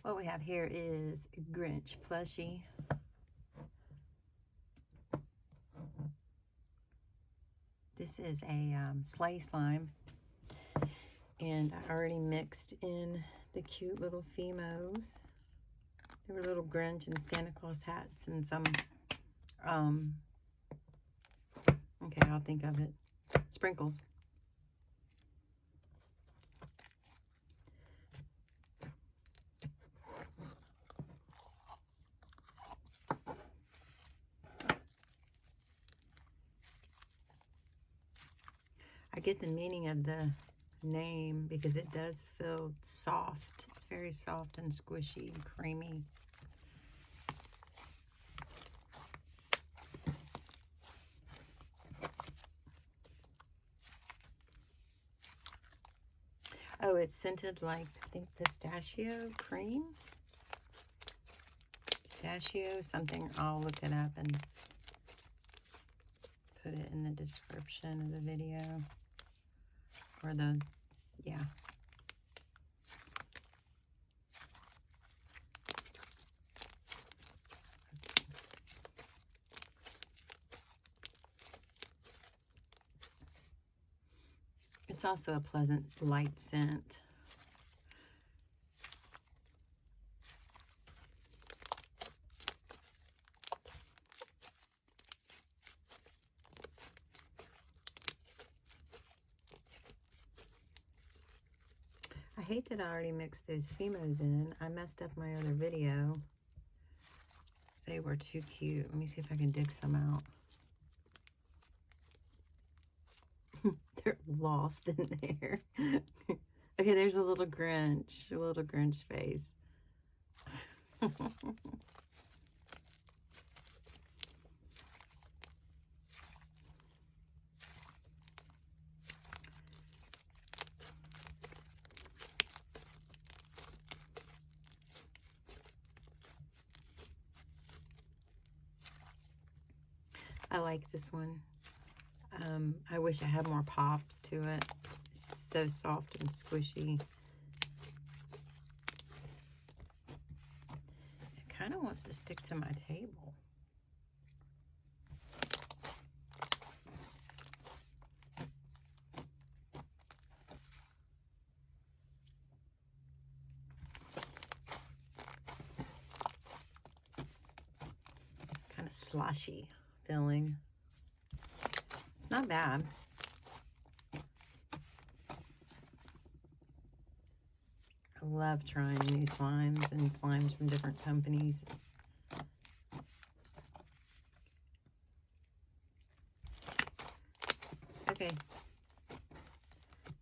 What we have here is Grinch Plushie. This is a sleigh slime. And I already mixed in the cute little Fimos. There were little Grinch and Santa Claus hats and some, okay, I'll think of it, sprinkles. I get the meaning of the name because it does feel soft. It's very soft and squishy and creamy. Oh, it's scented like, I think, pistachio cream. Pistachio something. I'll look it up and put it in the description of the video. Or the, yeah. It's also a pleasant light scent. I hate that I already mixed those Fimos in. I messed up my other video. They were too cute. Let me see if I can dig some out. They're lost in there. Okay, there's a little Grinch face. I like this one. I wish I had more pops to it. It's so soft and squishy. It kind of wants to stick to my table. It's kind of sloshy feeling. It's not bad. I love trying new slimes and slimes from different companies. Okay.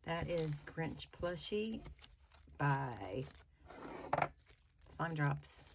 That is Grinch Plushie by Slime Drops.